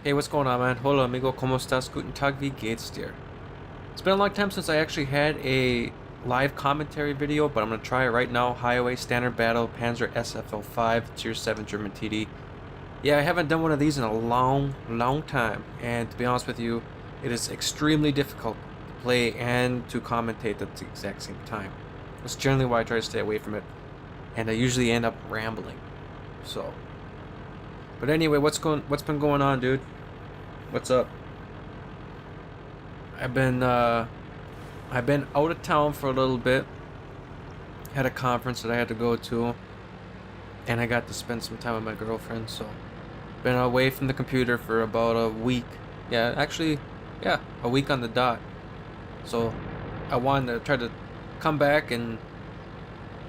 Hey, what's going on, man? Hola, amigo. ¿Cómo estás? Guten Tag, wie geht's dir? It's been a long time since I actually had a live commentary video, but I'm going to try it right now. Highway Standard Battle, Panzer Sfl V, Tier 7 German TD. Yeah, I haven't done one of these in a long time, and to be honest with you, it is extremely difficult to play and to commentate at the exact same time. That's generally why I try to stay away from it, and I usually end up rambling. So, but anyway, what's been going on, dude? What's up? I've been out of town for a little bit. Had a conference that I had to go to, and I got to spend some time with my girlfriend. So, been away from the computer for about a week. Yeah, actually, yeah, a week on the dot. So, I wanted to try to come back and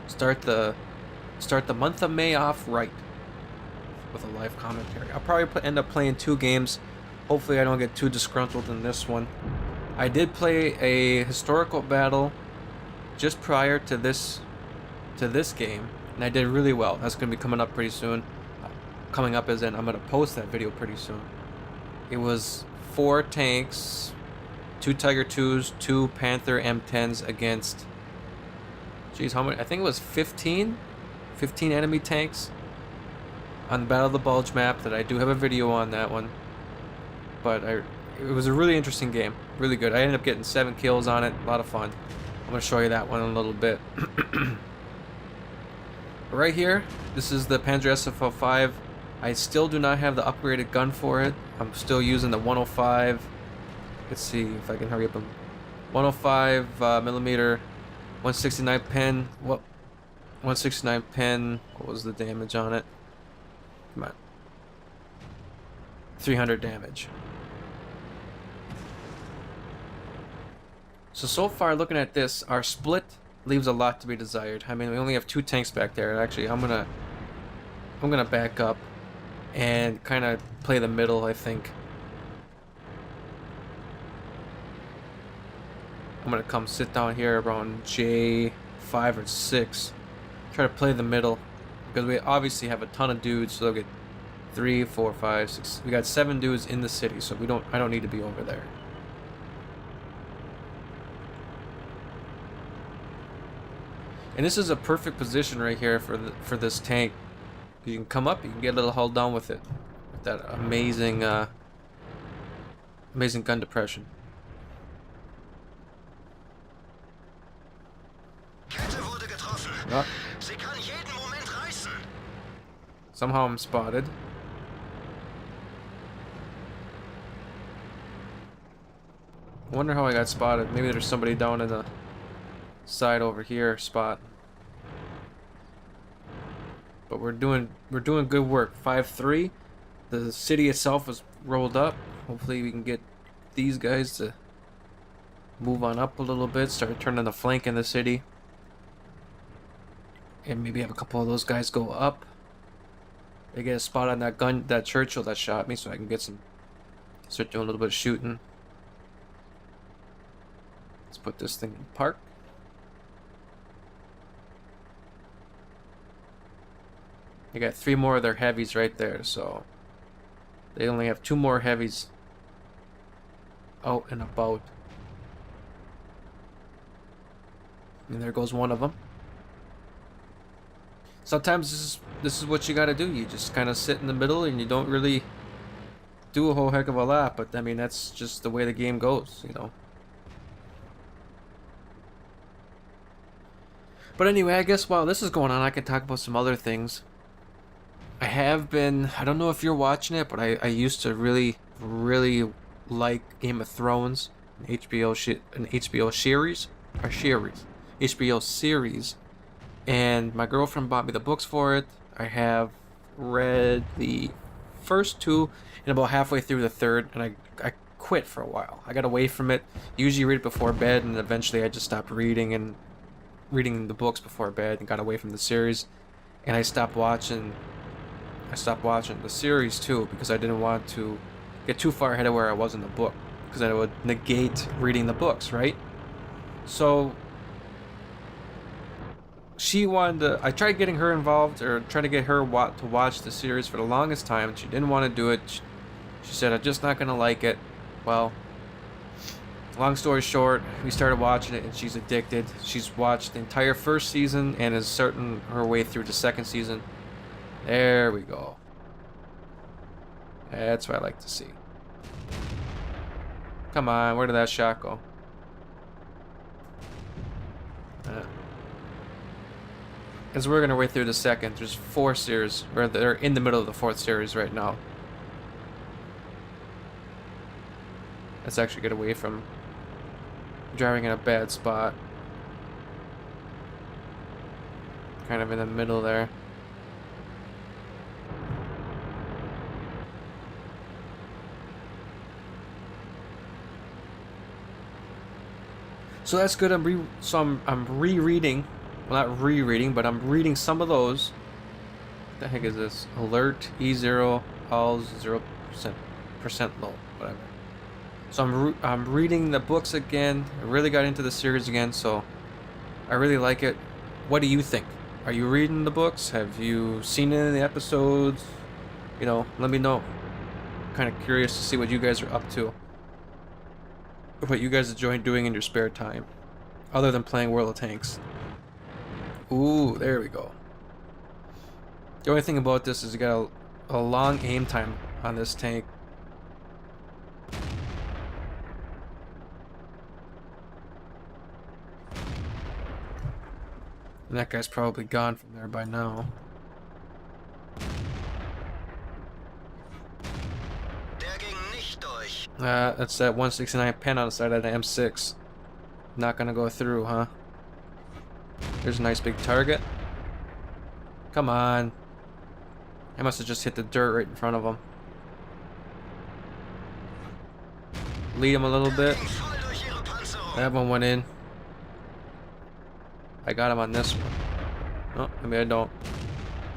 start the month of May off right with a live commentary. I'll probably end up playing 2 games. Hopefully I don't get too disgruntled in this one. I did play a historical battle just prior to this game, and I did really well. That's going to be coming up pretty soon. Coming up as in I'm going to post that video pretty soon. It was 4 tanks, 2 Tiger 2s, 2 Panther M10s against, geez, how many? I think it was 15 enemy tanks on the Battle of the Bulge map. That I do have a video on that one. But it was a really interesting game. Really good. I ended up getting 7 kills on it. A lot of fun. I'm going to show you that one in a little bit. Right here, this is the Panzer Sfl V. I still do not have the upgraded gun for it. I'm still using the 105. Let's see if I can hurry up. 105 millimeter, 169 pen. What? 169 pen. What was the damage on it? Come on. 300 damage. So far, looking at this, our split leaves a lot to be desired. I mean, we only have 2 tanks back there. Actually, I'm gonna back up and kind of play the middle, I think. I'm gonna come sit down here around J5 or 6. Try to play the middle, because we obviously have a ton of dudes, so they'll get 3, 4, 5, 6. We got 7 dudes in the city, so I don't need to be over there. And this is a perfect position right here for this tank. You can come up, you can get a little hull down with it, with that amazing amazing gun depression. Oh. Somehow I'm spotted. I wonder how I got spotted. Maybe there's somebody down in the side over here spot. But we're doing good work. 5-3. The city itself was rolled up. Hopefully we can get these guys to move on up a little bit, start turning the flank in the city. And maybe have a couple of those guys go up. They get a spot on that gun, that Churchill that shot me, so I can get some, start doing a little bit of shooting. Let's put this thing in park. They got 3 more of their heavies right there, so they only have 2 more heavies out and about. And there goes one of them. Sometimes this is what you gotta do. You just kind of sit in the middle and you don't really do a whole heck of a lot, but I mean, that's just the way the game goes, you know. But anyway, I guess while this is going on, I can talk about some other things. I don't know if you're watching it, but I used to really like Game of Thrones, an HBO series. And my girlfriend bought me the books for it. I have read the first 2 and about halfway through the 3rd, and I quit for a while. I got away from it. Usually read it before bed, and eventually I just stopped reading the books before bed and got away from the series. And I stopped watching the series too, because I didn't want to get too far ahead of where I was in the book, because that would negate reading the books, right? So I tried getting her involved, or trying to get her to watch the series for the longest time. She didn't want to do it. She said, I'm just not gonna like it. Well, long story short, we started watching it and she's addicted. She's watched the entire first season and is starting her way through the second season. There we go. That's what I like to see. Come on, where did that shot go? As we're gonna way through the second, there's 4 series, or they're in the middle of the 4th series right now. Let's actually get away from driving in a bad spot. Kind of in the middle there. So that's good. I'm rereading. Well, not rereading, but I'm reading some of those. What the heck is this? Alert E0 all 0% low, whatever. So I'm reading the books again. I really got into the series again, so I really like it. What do you think? Are you reading the books? Have you seen any of the episodes? You know, let me know. I'm kind of curious to see what you guys are up to. What you guys enjoy doing in your spare time, other than playing World of Tanks. Ooh, there we go. The only thing about this is you got a long aim time on this tank. And that guy's probably gone from there by now. That's that 169 pen on the side of the M6. Not gonna go through, huh? There's a nice big target. Come on. I must have just hit the dirt right in front of him. Lead him a little bit. That one went in. I got him on this one. Oh, maybe I don't.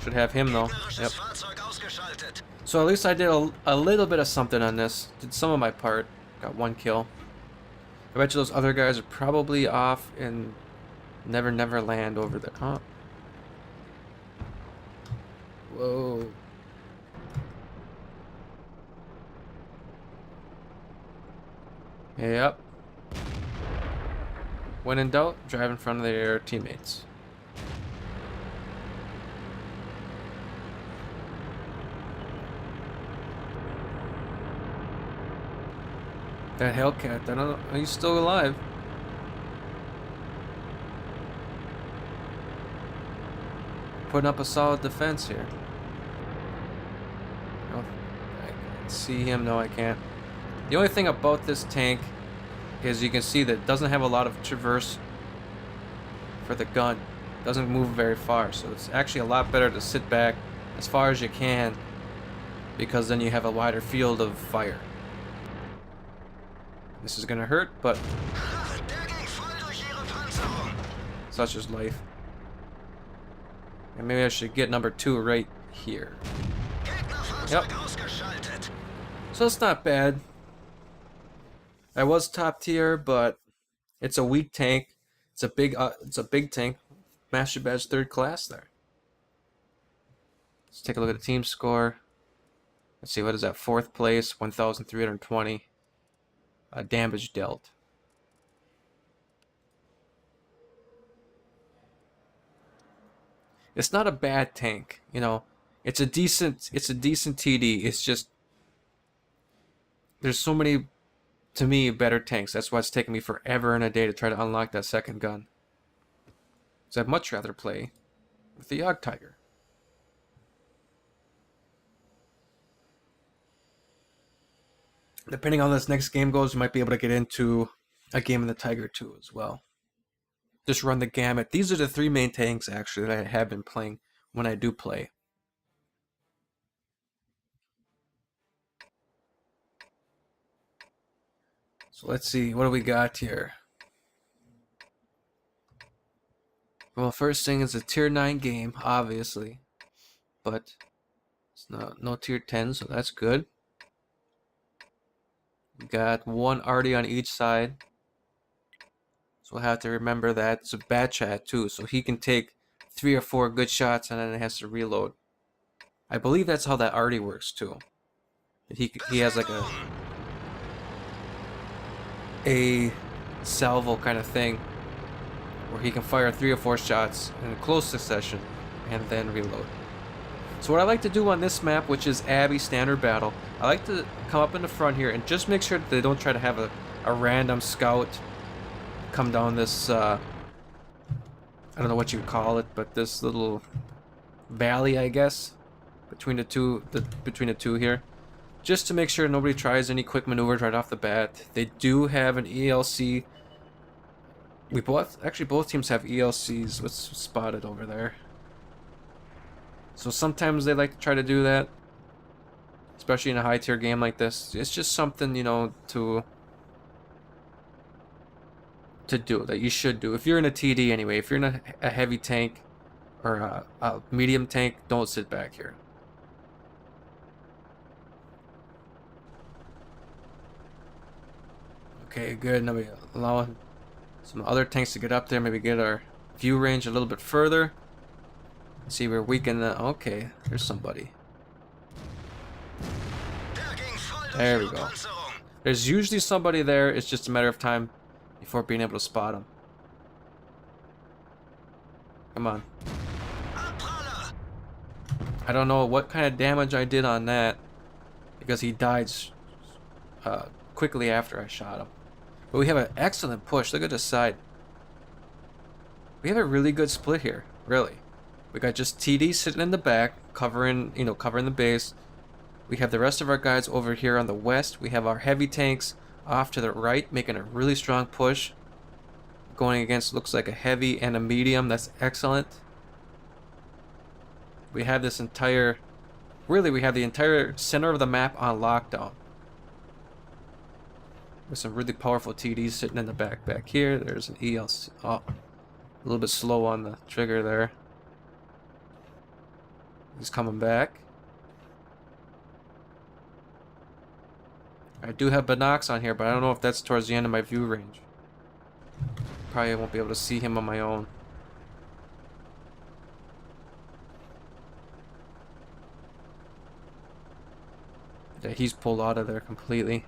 Should have him though. Yep. So at least I did a little bit of something on this. Did some of my part. Got 1 kill. I bet you those other guys are probably off in Never Land over there. Huh? Whoa. Yep. When in doubt, drive in front of their teammates. That Hellcat, I don't know, he's still alive. Putting up a solid defense here. Oh, I can see him. No, I can't. The only thing about this tank is you can see that it doesn't have a lot of traverse for the gun. It doesn't move very far, so it's actually a lot better to sit back as far as you can, because then you have a wider field of fire. This is gonna hurt, but such is life. And maybe I should get number 2 right here. Yep. So it's not bad. I was top tier, but it's a weak tank. It's a big tank. Master Badge 3rd class there. Let's take a look at the team score. Let's see, what is that? 4th place, 1,320. Damage dealt. It's not a bad tank, you know. It's a decent TD. It's just there's so many, to me, better tanks. That's why it's taken me forever and a day to try to unlock that second gun. So I'd much rather play with the Jagdtiger. Depending on how this next game goes, you might be able to get into a game in the Tiger too as well. Just run the gamut. These are the 3 main tanks actually that I have been playing when I do play. So let's see, what do we got here? Well, first thing is a tier 9 game, obviously, but it's no tier 10, so that's good. We got 1 arty on each side. So we'll have to remember that. It's a bad chat too, so he can take 3 or 4 good shots and then it has to reload. I believe that's how that arty works too. He has like a salvo kind of thing where he can fire 3 or 4 shots in close succession and then reload. So what I like to do on this map, which is Abbey Standard Battle, I like to come up in the front here and just make sure that they don't try to have a random scout come down this, I don't know what you call it, but this little valley, I guess, between the two here, just to make sure nobody tries any quick maneuvers right off the bat. They do have an ELC. Both teams have ELCs. What's spotted over there? So sometimes they like to try to do that, especially in a high tier game like this. It's just something, you know, to do, that you should do. If you're in a TD anyway, if you're in a heavy tank or a medium tank, don't sit back here. Okay, good. Now we allow some other tanks to get up there, maybe get our view range a little bit further. See where we can, okay, there's somebody. There we go. There's usually somebody there, it's just a matter of time before being able to spot them. Come on. I don't know what kind of damage I did on that, because he died quickly after I shot him. But we have an excellent push. Look at this side. We have a really good split here, really. We got just TD sitting in the back, covering the base. We have the rest of our guys over here on the west. We have our heavy tanks off to the right, making a really strong push. Going against, looks like a heavy and a medium. That's excellent. We have this entire, really, we have the entire center of the map on lockdown. With some really powerful TDs sitting in the back here. There's an ELC. Oh, a little bit slow on the trigger there. He's coming back. I do have binocs on here, but I don't know if that's towards the end of my view range. Probably won't be able to see him on my own. Yeah, he's pulled out of there completely.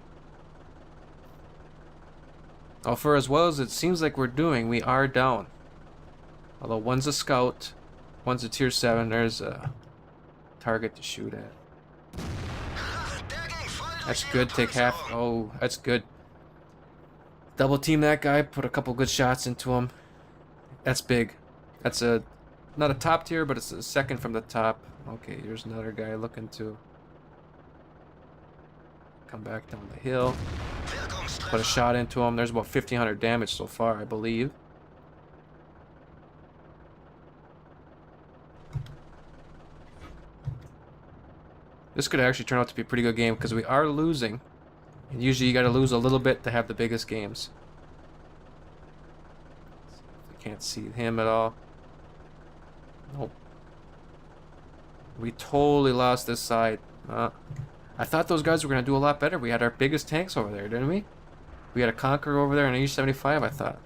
Oh, for as well as it seems like we're doing, we are down. Although one's a scout, one's a tier 7, there's a target to shoot at. That's good, take half. Oh, that's good. Double team that guy, put a couple good shots into him. That's big. That's not a top tier, but it's a second from the top. Okay, here's another guy looking to come back down the hill. Put a shot into him. There's about 1,500 damage so far, I believe. This could actually turn out to be a pretty good game because we are losing. And usually you got to lose a little bit to have the biggest games. I can't see him at all. Nope. We totally lost this side. I thought those guys were going to do a lot better. We had our biggest tanks over there, didn't we? We had a Conqueror over there and an E75, I thought.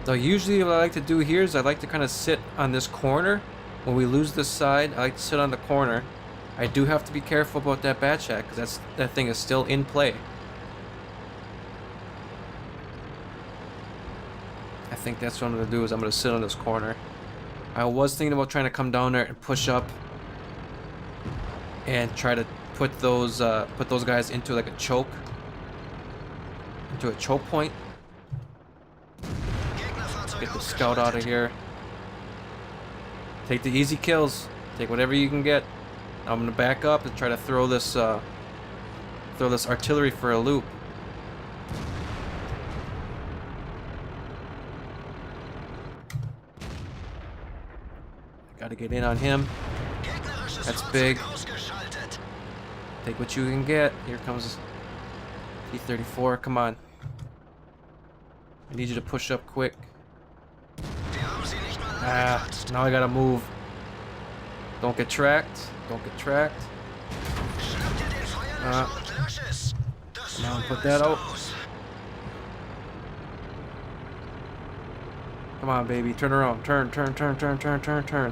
So usually what I like to do here is I like to kind of sit on this corner. When we lose this side, I like to sit on the corner. I do have to be careful about that bat shack because that thing is still in play. I think that's what I'm going to do is I'm going to sit on this corner. I was thinking about trying to come down there and push up and try to put those guys into like a choke. Into a choke point. Get the scout out of here. Take the easy kills. Take whatever you can get. I'm gonna back up and try to throw this artillery for a loop. Gotta get in on him. That's big. Take what you can get. Here comes T-34. Come on. I need you to push up quick. Now I gotta move. Don't get tracked. Don't get tracked. Come on, put that out. Come on, baby. Turn around. Turn, turn, turn, turn, turn, turn, turn.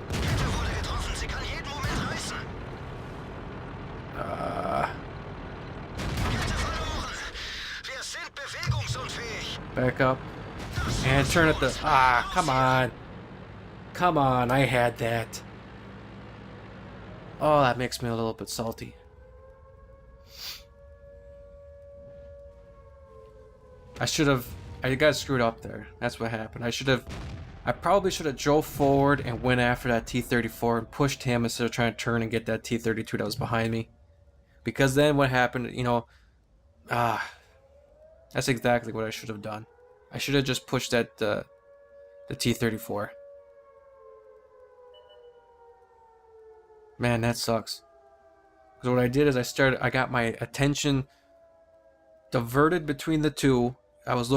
Back up. And turn at the... Ah, come on. Come on, I had that. Oh, that makes me a little bit salty. I should have... I got screwed up there. That's what happened. I probably should have drove forward and went after that T-34 and pushed him instead of trying to turn and get that T-32 that was behind me. Because then what happened, you know... that's exactly what I should have done. I should have just pushed that the T-34. Man, that sucks. Because what I did is I got my attention diverted between the two. I was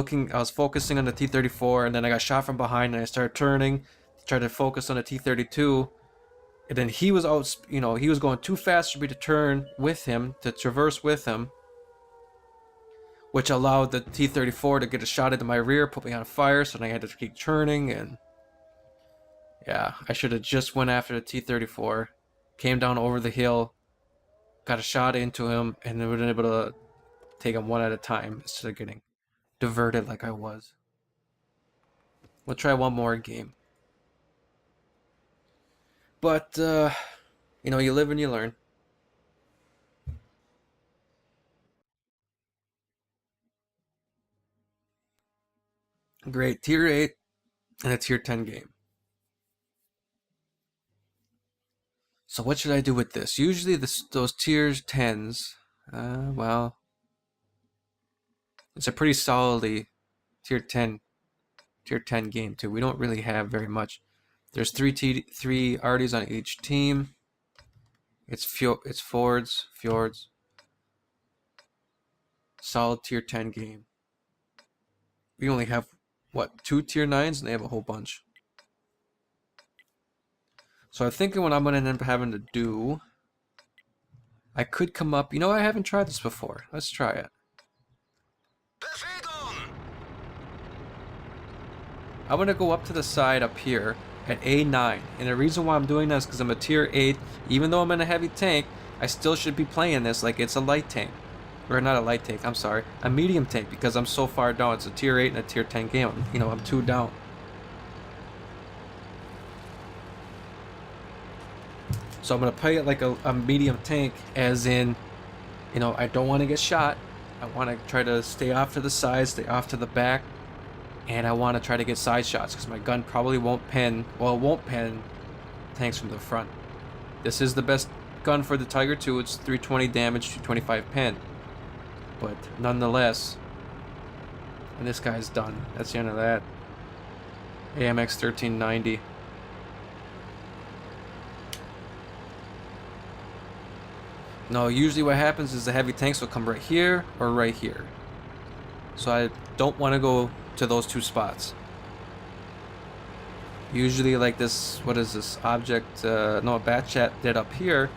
focusing on the T-34, and then I got shot from behind, and I started turning, tried to focus on the T-32, and then he was out, you know, he was going too fast for me to turn with him, to traverse with him, which allowed the T-34 to get a shot into my rear, put me on fire, so then I had to keep turning, and yeah, I should have just went after the T-34, came down over the hill, got a shot into him, and then would have been able to take him one at a time instead of getting diverted like I was. We'll try one more game. But, you know, you live and you learn. Great. Tier 8 and a Tier 10 game. So what should I do with this? Usually those Tiers 10s, well, it's a pretty solidly Tier 10 game too. We don't really have very much. There's three arties on each team. It's fjords. Solid Tier 10 game. We only have what, 2 Tier 9s, and they have a whole bunch. So I'm thinking what I'm gonna end up having to do, I could come up. You know, I haven't tried this before. Let's try it. I'm gonna go up to the side up here at A9, and the reason why I'm doing that is because I'm a Tier 8. Even though I'm in a heavy tank, I still should be playing this like it's a light tank. Or not a light tank, I'm sorry, a medium tank, because I'm so far down. It's a Tier 8 and a Tier 10 game. You know, I'm 2 down. So I'm going to play it like a medium tank, as in, you know, I don't want to get shot. I want to try to stay off to the sides, stay off to the back, and I want to try to get side shots, because my gun probably won't pen, well, it won't pen tanks from the front. This is the best gun for the Tiger 2. It's 320 damage, 225 pen. But nonetheless, and this guy's done. That's the end of that. AMX 1390. No, usually what happens is the heavy tanks will come right here or right here. So I don't want to go to those 2 spots. Usually like this, what is this, object, no, bat chat did up here,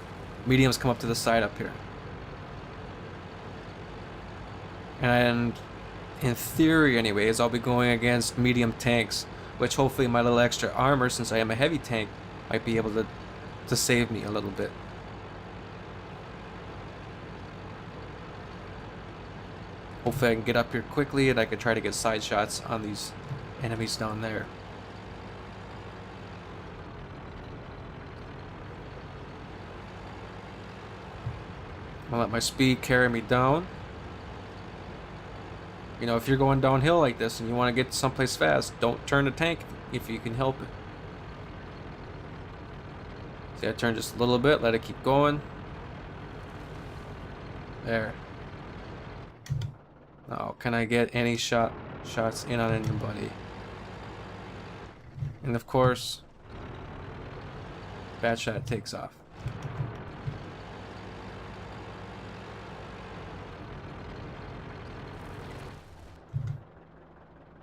mediums come up to the side up here. And in theory anyways, I'll be going against medium tanks, which hopefully my little extra armor, since I am a heavy tank, might be able to save me a little bit. Hopefully I can get up here quickly and I can try to get side shots on these enemies down there. I'm gonna let my speed carry me down. You know, if you're going downhill like this and you want to get someplace fast, don't turn the tank if you can help it. See, I turn just a little bit, let it keep going. There. Now, can I get any shots in on anybody? And of course, bad shot takes off.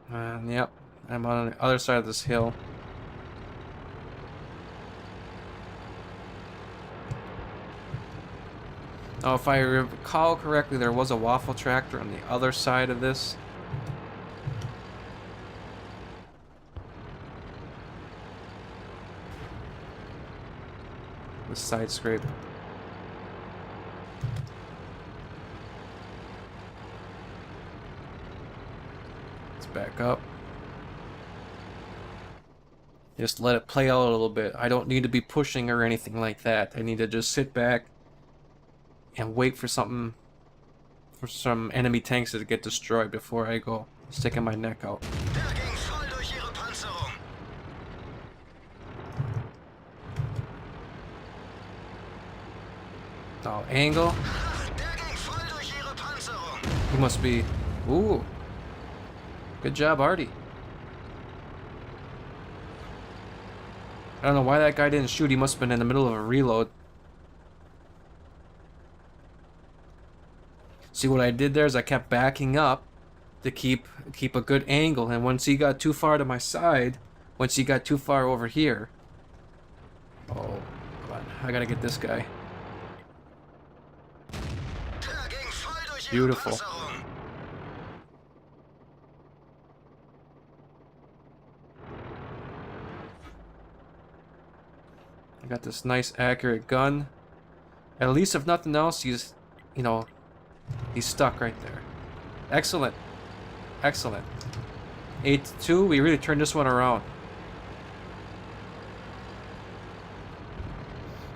And yep, I'm on the other side of this hill. Now, if I recall correctly, there was a waffle tractor on the other side of this. with side scrape. Let's back up. Just let it play out a little bit. I don't need to be pushing or anything like that. I need to just sit back and wait for something, for some enemy tanks to get destroyed before I go sticking my neck out. Oh, angle. He must be. Ooh. Good job, Artie. I don't know why that guy didn't shoot. He must have been in the middle of a reload. See, what I did there is I kept backing up to keep a good angle, and once he got too far to my side, once he got too far over here. Oh, come on. I gotta get this guy. Beautiful. I got this nice accurate gun. At least if nothing else, he's, you know, he's stuck right there. Excellent. Excellent. 8-2, we really turned this one around.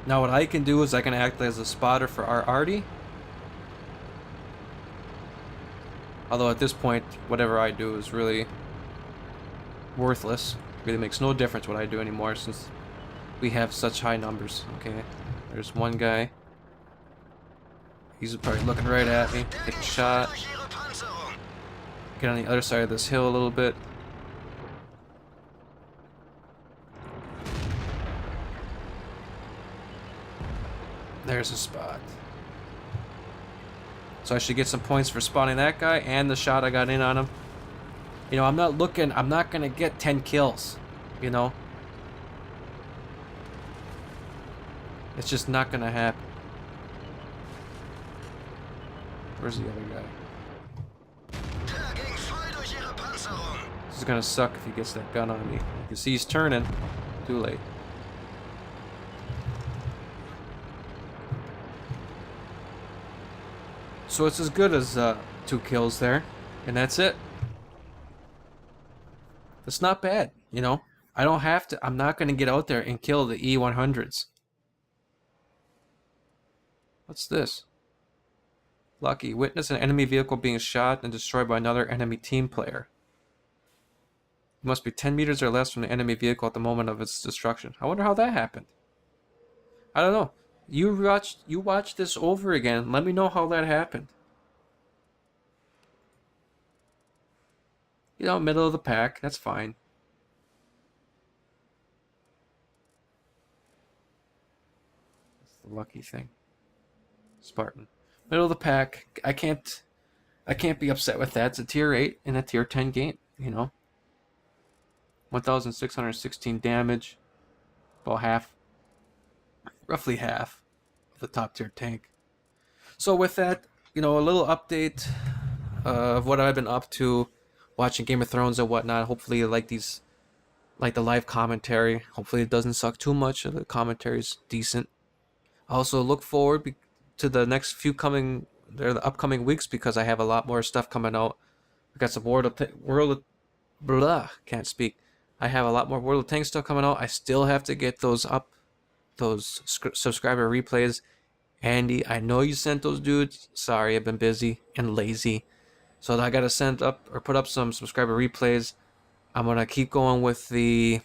Now what I can do is I can act as a spotter for our Artie. Although at this point, whatever I do is really worthless. Really makes no difference what I do anymore since we have such high numbers. Okay, there's one guy. He's probably looking right at me. Take a shot. Get on the other side of this hill a little bit. There's a spot. So I should get some points for spotting that guy and the shot I got in on him. You know, I'm not gonna get 10 kills, you know. It's just not gonna happen. Where's the other guy? This is gonna suck if he gets that gun on me. You can see he's turning. Too late. So it's as good as 2 kills there, and that's it. That's not bad, you know. I don't have to. I'm not gonna get out there and kill the E100s. What's this? Lucky. Witness an enemy vehicle being shot and destroyed by another enemy team player. It must be 10 meters or less from the enemy vehicle at the moment of its destruction. I wonder how that happened. I don't know. You watch this over again. Let me know how that happened. You know, middle of the pack. That's fine. That's the lucky thing. Spartan. Middle of the pack. I can't be upset with that. It's a tier 8 in a tier 10 game, you know. 1,616 damage. About half. Roughly half of the top tier tank. So with that, you know, a little update of what I've been up to watching Game of Thrones and whatnot. Hopefully you like these, like the live commentary. Hopefully it doesn't suck too much. The commentary is decent. I also look forward to the next few the upcoming weeks because I have a lot more stuff coming out. We got some can't speak. I have a lot more World of Tanks stuff coming out. I still have to get those subscriber replays. Andy, I know you sent those dudes. Sorry, I've been busy and lazy. So I gotta send up or put up some subscriber replays. I'm gonna keep going with the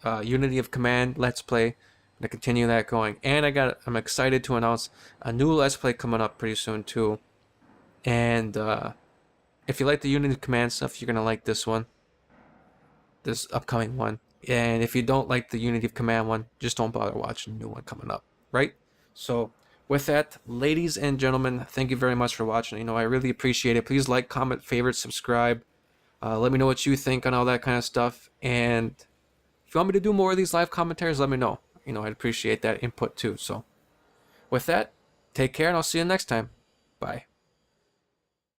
Unity of Command Let's Play. I'm gonna continue that going. And I'm excited to announce a new Let's Play coming up pretty soon too. And if you like the Unity of Command stuff, you're gonna like this one. This upcoming one. And if you don't like the Unity of Command one, just don't bother watching the new one coming up. Right? So with that, ladies and gentlemen, thank you very much for watching. You know, I really appreciate it. Please like, comment, favorite, subscribe. Let me know what you think on all that kind of stuff. And if you want me to do more of these live commentaries, let me know. You know, I'd appreciate that input too. So with that, take care and I'll see you next time. Bye.